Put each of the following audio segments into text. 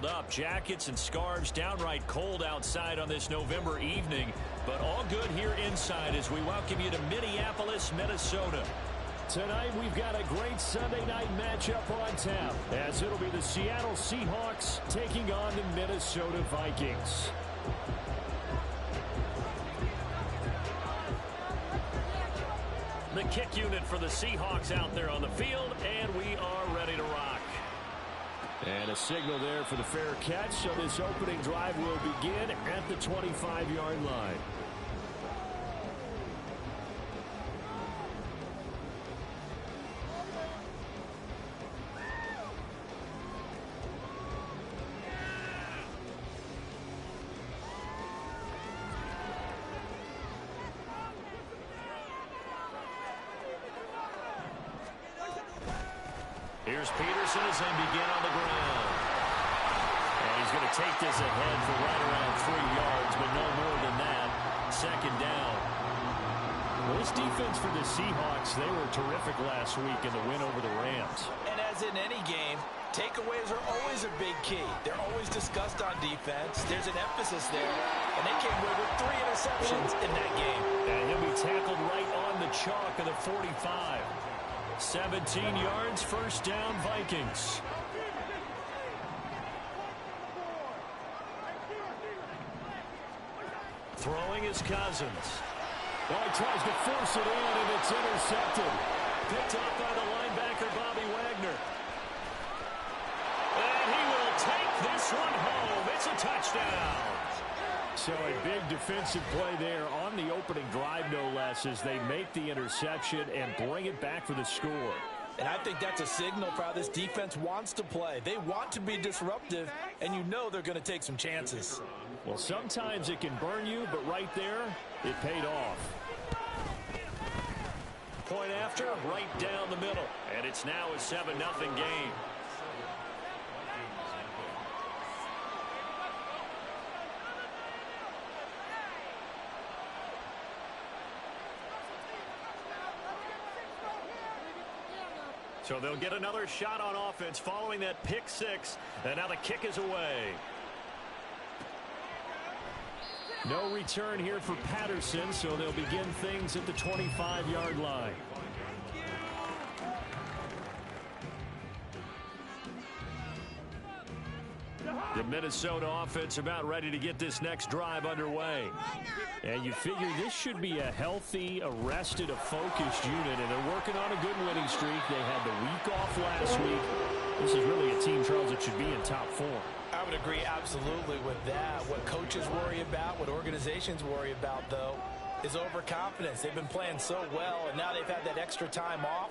bundled up. Jackets and scarves, downright cold outside on this November evening. But all good here inside as we welcome you to Minneapolis, Minnesota. Tonight we've got a great Sunday night matchup on tap, as it'll be the Seattle Seahawks taking on the Minnesota Vikings. The kick unit for the Seahawks out there on the field, and we are ready to rock. And a signal there for the fair catch, so this opening drive will begin at the 25-yard line. Here's Peterson as they begin on the ground. And he's going to take this ahead for right around 3 yards, but no more than that. Second down. Well, this defense for the Seahawks, they were terrific last week in the win over the Rams. And as in any game, takeaways are always a big key. They're always discussed on defense. There's an emphasis there. And they came away with 3 interceptions in that game. And he'll be tackled right on the chalk of the 45. 17 yards, first down, Vikings. Throwing is Cousins. Oh, he tries to force it in, and it's intercepted. Picked off by the linebacker, Bobby Wagner. And he will take this one home. It's a touchdown. So a big defensive play there on the opening drive, no less, as they make the interception and bring it back for the score. And I think that's a signal for how this defense wants to play. They want to be disruptive, and you know they're going to take some chances. Well, sometimes it can burn you, but right there, it paid off. Point after, right down the middle. And it's now a 7-0 game. So they'll get another shot on offense following that pick six. And now the kick is away. No return here for Patterson, so they'll begin things at the 25-yard line. The Minnesota offense about ready to get this next drive underway. And you figure this should be a healthy, a rested, a focused unit, and they're working on a good winning streak. They had the week off last week. This is really a team, Charles, that should be in top form. I would agree absolutely with that. What coaches worry about, what organizations worry about, though, is overconfidence. They've been playing so well, and now they've had that extra time off.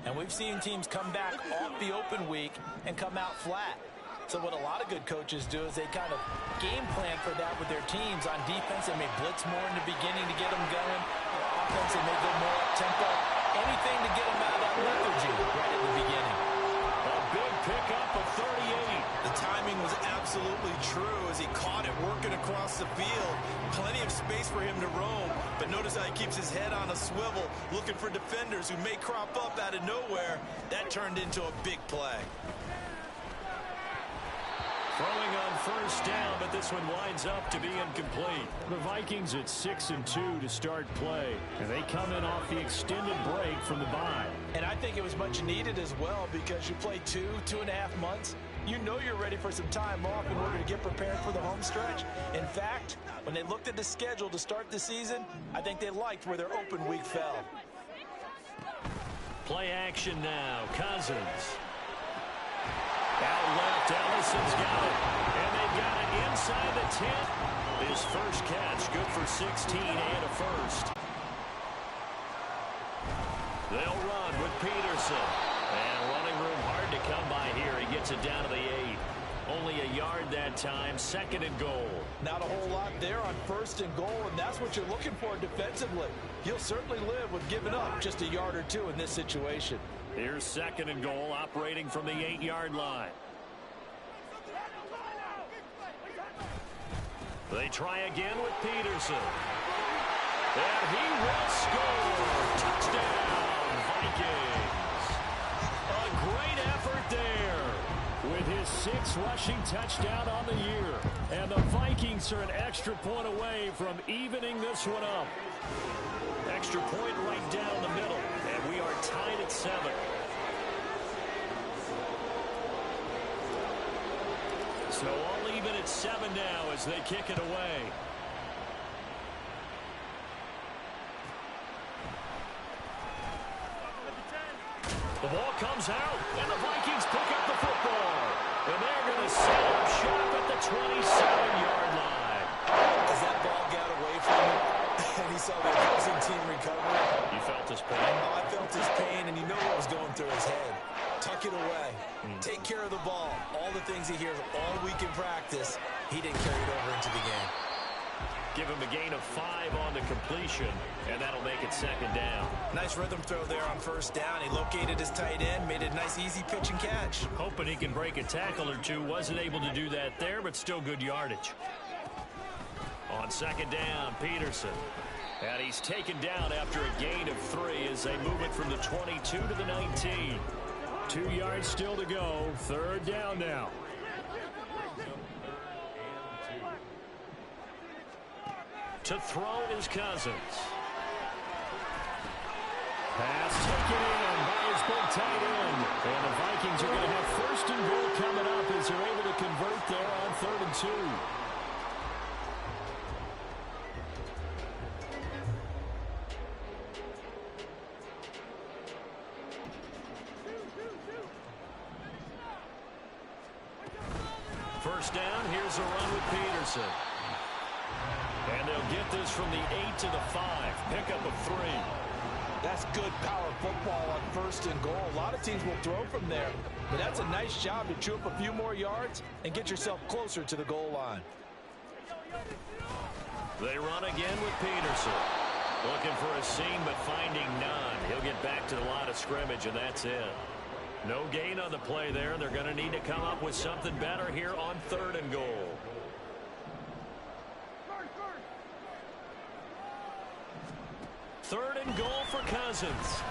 And we've seen teams come back off the open week and come out flat. So what a lot of good coaches do is they kind of game plan for that with their teams. On defense, they may blitz more in the beginning to get them going. On offense, they may go more up-tempo. Anything to get them out of that lethargy right at the beginning. A big pickup of 38. The timing was absolutely true as he caught it working across the field. Plenty of space for him to roam, but notice how he keeps his head on a swivel, looking for defenders who may crop up out of nowhere. That turned into a big play. Throwing on first down, but this one winds up to be incomplete. The Vikings at 6-2 to start play, and they come in off the extended break from the bye. And I think it was much needed as well because you play 2.5 months. You know you're ready for some time off in order to get prepared for the home stretch. In fact, when they looked at the schedule to start the season, I think they liked where their open week fell. Play action now. Cousins. Out left, Ellison's got it. And they've got it inside the 10. His first catch, good for 16 and a first. They'll run with Peterson. And running room hard to come by here. He gets it down to the 8. Only a yard that time, 2nd and goal. Not a whole lot there on 1st and goal, and that's what you're looking for defensively. You'll certainly live with giving up just a yard or two in this situation. Here's 2nd and goal, operating from the 8-yard line. They try again with Peterson. And he will score. Touchdown, Vikings. A great effort there. With his his 6th rushing touchdown on the year. And the Vikings are an extra point away from evening this one up. Extra point right down the middle, and we are tied at 7. So all even at 7 now as they kick it away. The ball comes out, and the Vikings pick up the football. And they're going to set up shop at the 27-yard line. As that ball got away from him, and he saw the opposing team recover. You felt his pain? Oh, I felt his pain, and you know what was going through his head. Tuck it away. Take care of the ball. All the things he hears all week in practice, he didn't carry it over into the game. Give him a gain of 5 on the completion, and that'll make it 2nd down. Nice rhythm throw there on 1st down. He located his tight end, made a nice easy pitch and catch. Hoping he can break a tackle or two. Wasn't able to do that there, but still good yardage. On 2nd down, Peterson. And he's taken down after a gain of 3 as they move it from the 22 to the 19. 2 yards still to go. 3rd down now. To throw is Cousins. Pass taken in by his big tight end. And the Vikings are going to have 1st and goal coming up as they're able to convert there on 3rd and 2. First down, here's a run with Peterson. And they'll get this from the 8 to the 5. Pickup of 3. That's good power football on 1st and goal. A lot of teams will throw from there, but that's a nice job to chew up a few more yards and get yourself closer to the goal line. They run again with Peterson. Looking for a seam, but finding none. He'll get back to the line of scrimmage, and that's it. No gain on the play there. They're going to need to come up with something better here on 3rd and goal. Third and goal for Cousins.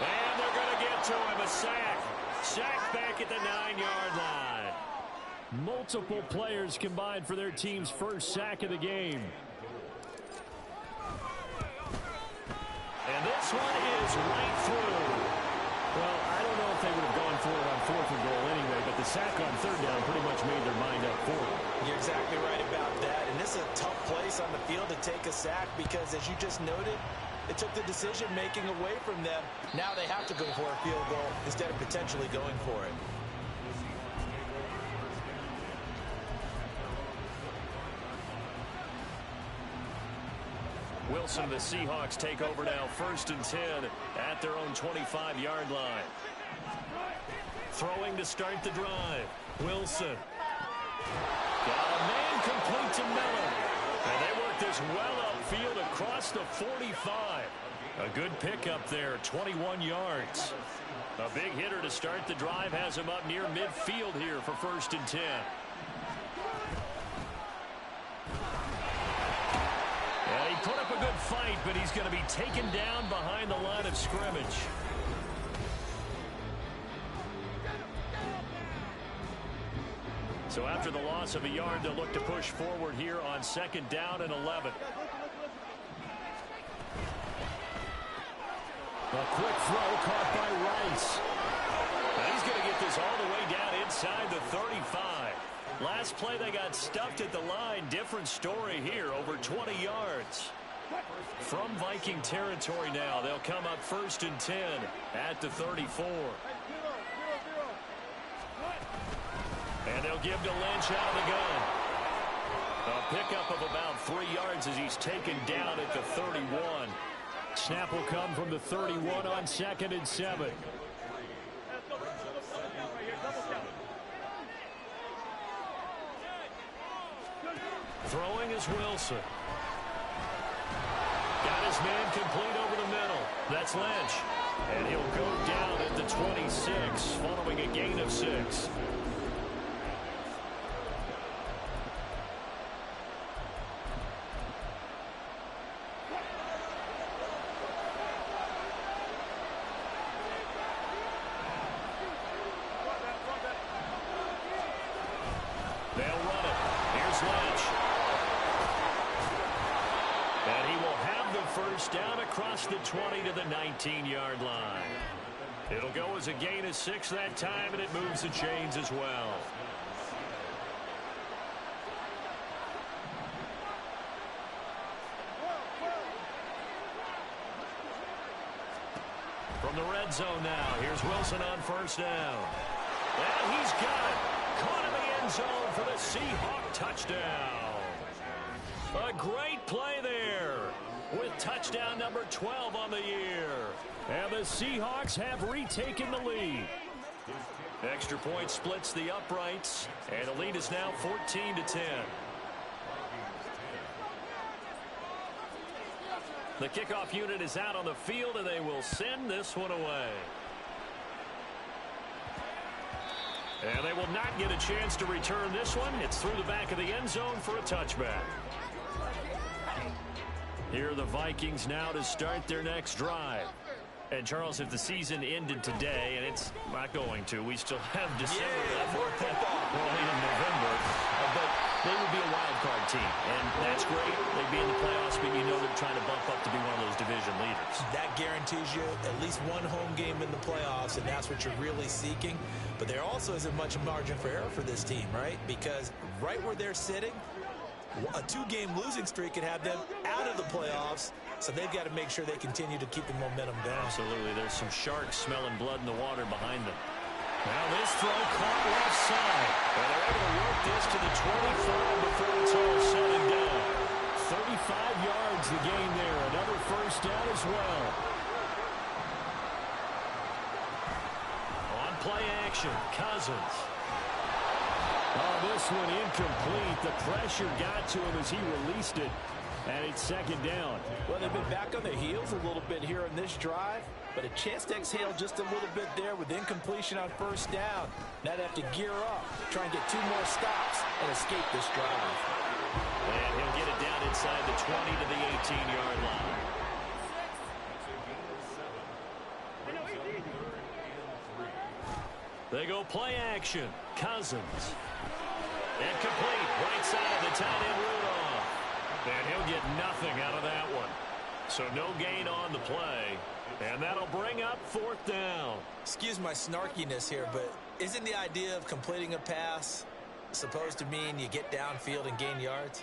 And they're going to get to him. A sack. Sack back at the 9-yard line. Multiple players combined for their team's 1st sack of the game. And this one is right through. Well, I don't know if they would have gone for it on 4th and goal anyway, but the sack on 3rd down pretty much made their mind up for it. You're exactly right about that. And this is a tough place on the field to take a sack because, as you just noted, it took the decision-making away from them. Now they have to go for a field goal instead of potentially going for it. Wilson, the Seahawks take over now. 1st and 10 at their own 25-yard line. Throwing to start the drive. Wilson. Got a man complete to Miller. And they work this well upfield across the 45. A good pickup there, 21 yards. A big hitter to start the drive has him up near midfield here for 1st and 10. And he put up a good fight, but he's going to be taken down behind the line of scrimmage. So after the loss of a yard, they'll look to push forward here on 2nd down and 11. A quick throw caught by Rice. Now he's going to get this all the way down inside the 35. Last play they got stuffed at the line. Different story here, over 20 yards. From Viking territory now, they'll come up 1st and 10 at the 34. And they'll give to Lynch out of the gun. A pickup of about 3 yards as he's taken down at the 31. Snap will come from the 31 on 2nd and 7. Throwing is Wilson. Got his man complete over the middle. That's Lynch. And he'll go down at the 26 following a gain of 6. is Lynch. And he will have the first down across the 20 to the 19-yard line. It'll go as a gain of 6 that time, and it moves the chains as well. From the red zone now, here's Wilson on first down. And he's got it. Caught in the end zone for the Seahawk touchdown. A great play there with touchdown number 12 on the year. And the Seahawks have retaken the lead. Extra point splits the uprights, and the lead is now 14-10. The kickoff unit is out on the field, and they will send this one away. And they will not get a chance to return this one. It's through the back of the end zone for a touchback. Here are the Vikings now to start their next drive. And, Charles, if the season ended today, and it's not going to, we still have December left. Well, in November. But they would be a wild card team. And that's great. They'd be in the playoffs, but you know they're trying to bump up to be one of those division leaders. That guarantees you at least one home game in the playoffs, and that's what you're really seeking. But there also isn't much margin for error for this team, right? Because right where they're sitting, a 2-game losing streak could have them out of the playoffs. So they've got to make sure they continue to keep the momentum going. Absolutely. There's some sharks smelling blood in the water behind them. Now this throw caught left side. And they're able to work this to the 25 before it's all said and done. 35 yards the gain there. Another first down as well. On play action, Cousins. Oh, this one incomplete. The pressure got to him as he released it. And it's second down. Well, they've been back on their heels a little bit here in this drive, but a chance to exhale just a little bit there with incompletion on first down. Now they have to gear up, try and get 2 more stops, and escape this drive. And he'll get it down inside the 20 to the 18-yard line. They go play action. Cousins. And complete. Right side of the tight end Rudolph. And he'll get nothing out of that one. So no gain on the play. And that'll bring up 4th down. Excuse my snarkiness here, but isn't the idea of completing a pass supposed to mean you get downfield and gain yards?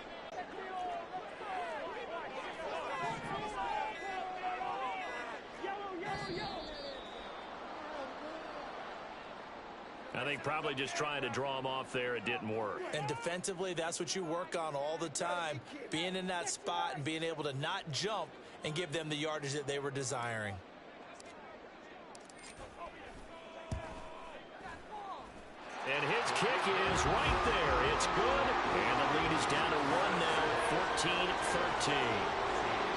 I think probably just trying to draw him off there, it didn't work. And defensively, that's what you work on all the time. Being in that spot and being able to not jump and give them the yardage that they were desiring. And his kick is right there. It's good. And the lead is down to 1 now, 14-13.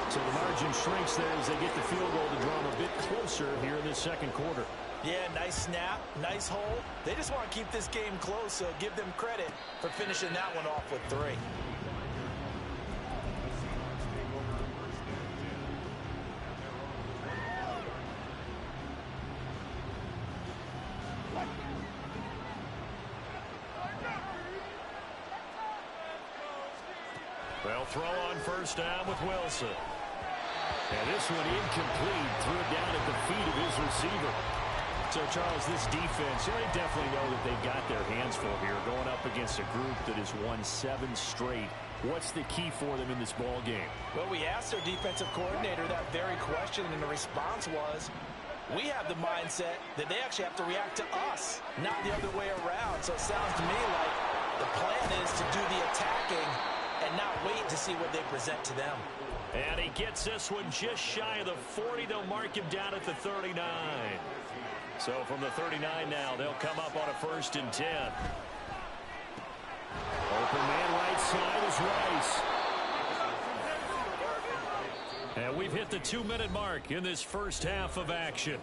So the margin shrinks there as they get the field goal to draw them a bit closer here in this second quarter. Yeah, nice snap, nice hold. They just want to keep this game close, so give them credit for finishing that one off with 3. They'll throw on first down with Wilson. And this one incomplete. Threw it down at the feet of his receiver. So, Charles, this defense, they definitely know that they've got their hands full here going up against a group that has won 7 straight. What's the key for them in this ball game? Well, we asked their defensive coordinator that very question, and the response was, we have the mindset that they actually have to react to us, not the other way around. So it sounds to me like the plan is to do the attacking and not wait to see what they present to them. And he gets this one just shy of the 40. They'll mark him down at the 39. So from the 39 now, they'll come up on a 1st and 10. Open man right side is Rice. And we've hit the 2-minute mark in this first half of action.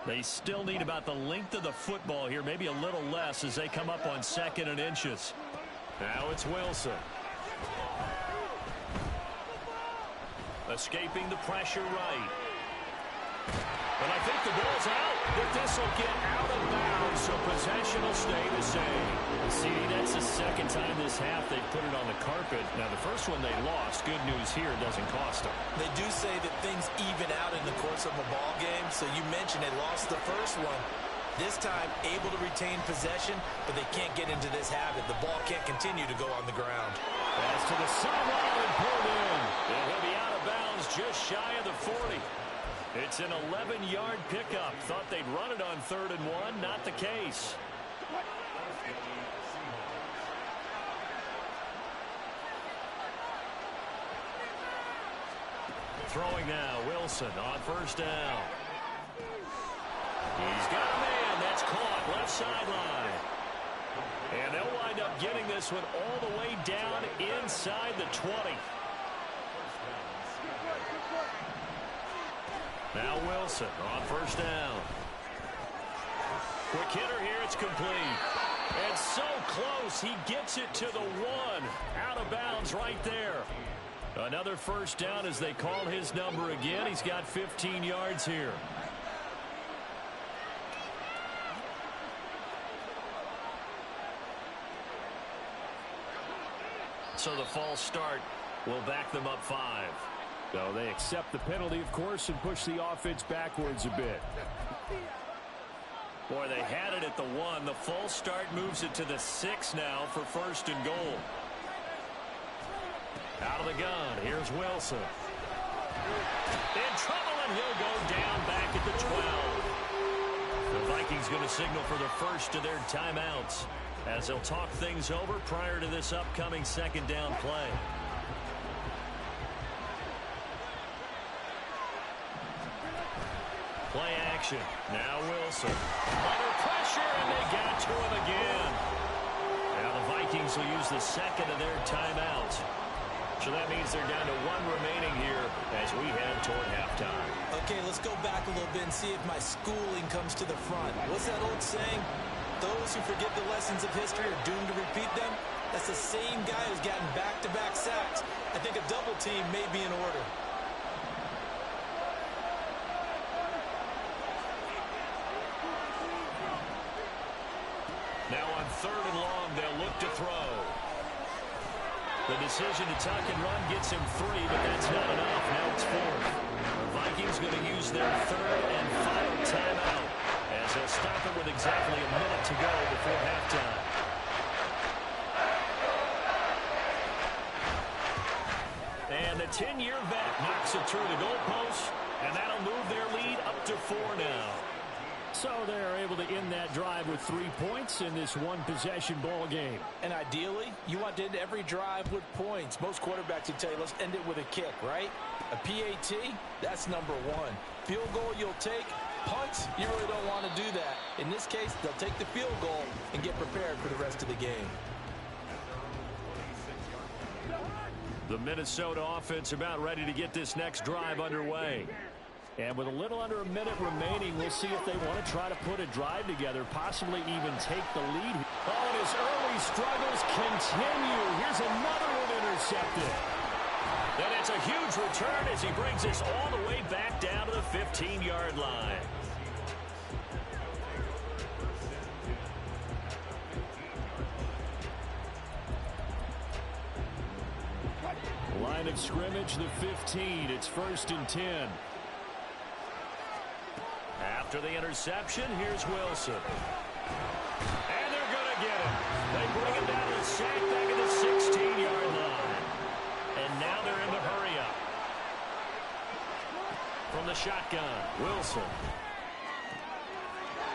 They still need about the length of the football here, maybe a little less as they come up on 2nd and inches. Now it's Wilson. Escaping the pressure right. But I think the ball's out. But this will get out of bounds, so possession will stay the same. See, that's the second time this half they put it on the carpet. Now, the first one they lost. Good news here, it doesn't cost them. They do say that things even out in the course of a ball game. So you mentioned they lost the first one. This time, able to retain possession, but they can't get into this habit. The ball can't continue to go on the ground. Pass to the sideline and pulled in. And he'll be out of bounds just shy of the 40. It's an 11-yard pickup. Thought they'd run it on 3rd and 1. Not the case. Throwing now, Wilson on 1st down. He's got a man. That's caught left sideline. And they'll wind up getting this one all the way down inside the 20. Now Wilson on 1st down. Quick hitter here. It's complete. And so close. He gets it to the 1. Out of bounds right there. Another 1st down as they call his number again. He's got 15 yards here. So the false start will back them up 5. So they accept the penalty, of course, and push the offense backwards a bit. Boy, they had it at the 1. The false start moves it to the 6 now for 1st and goal. Out of the gun, here's Wilson. In trouble, and he'll go down back at the 12. The Vikings going to signal for the first of their timeouts as they'll talk things over prior to this upcoming 2nd down play. Play action. Now Wilson. Under pressure, and they got to him again. Now the Vikings will use the 2nd of their timeouts. So that means they're down to 1 remaining here as we head toward halftime. Okay, let's go back a little bit and see if my schooling comes to the front. What's that old saying? Those who forget the lessons of history are doomed to repeat them. That's the same guy who's gotten back-to-back sacks. I think a double team may be in order. Now on 3rd and long, they'll look to throw. The decision to tuck and run gets him 3, but that's not enough. Now it's 4th. The Vikings going to use their 3rd and final timeout as they'll stop it with exactly a minute to go before halftime. And the 10-year vet knocks it through the goalpost, and that'll move their lead up to 4 now. So they're able to end that drive with 3 points in this one-possession ball game. And ideally, you want to end every drive with points. Most quarterbacks would tell you, let's end it with a kick, right? A PAT, that's number 1. Field goal you'll take. Punts, you really don't want to do that. In this case, they'll take the field goal and get prepared for the rest of the game. The Minnesota offense about ready to get this next drive underway. And with a little under a minute remaining, we'll see if they want to try to put a drive together, possibly even take the lead. Oh, and his early struggles continue. Here's another one intercepted. And it's a huge return as he brings us all the way back down to the 15-yard line. Line of scrimmage, the 15. It's 1st and 10. After the interception, here's Wilson. And they're going to get him. They bring him down to the sack back at the 16-yard line. And now they're in the hurry-up. From the shotgun, Wilson.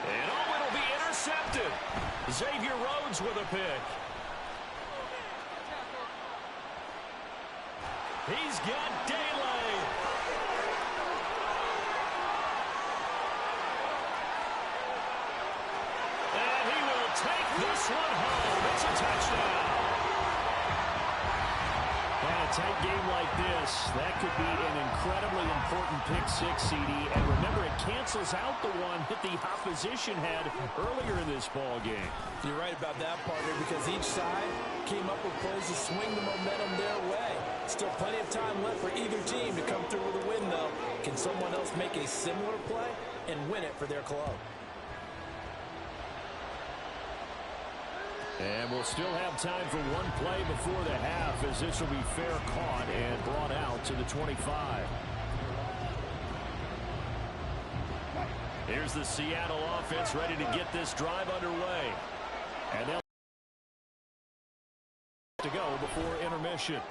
And oh, it'll be intercepted. Xavier Rhodes with a pick. He's got daylight. And he will take this one home. It's a touchdown. And a tight game like this, that could be an incredibly important pick six, CD. And remember, it cancels out the one that the opposition had earlier in this ball game. You're right about that, partner, because each side came up with plays to swing the momentum their way. Still plenty of time left for either team to come through with a win, though. Can someone else make a similar play and win it for their club? And we'll still have time for one play before the half, as this will be fair caught and brought out to the 25. Here's the Seattle offense ready to get this drive underway. And they'll to go before intermission.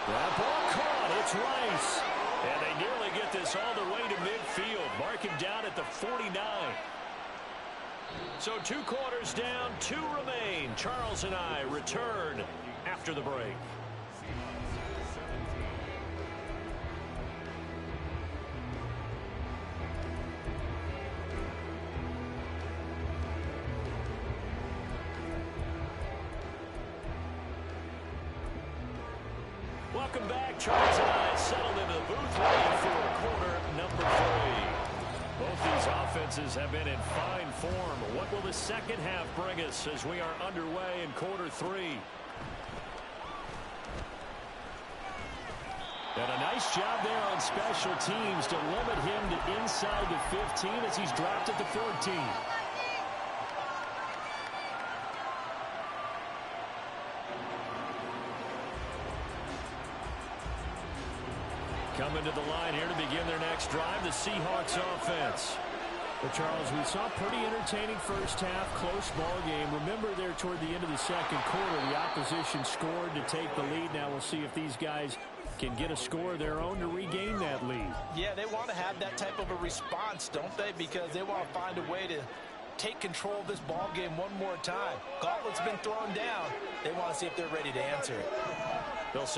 That ball caught. It's Rice. And they nearly get this all the way to midfield. Mark him down at the 49. So 2 quarters down, 2 remain. Charles and I return after the break. Welcome back. Charles and I settled into the booth ready for quarter number 3. Both these offenses have been in fine form. What will the second half bring us as we are underway in quarter 3? And a nice job there on special teams to limit him to inside the 15 as he's dropped at the 14. Coming to the line here to begin their next drive, the Seahawks offense. Well, Charles, we saw a pretty entertaining first half, close ball game. Remember there toward the end of the second quarter, the opposition scored to take the lead. Now we'll see if these guys can get a score of their own to regain that lead. Yeah, they want to have that type of a response, don't they? Because they want to find a way to take control of this ball game one more time. Gauntlet's been thrown down. They want to see if they're ready to answer it.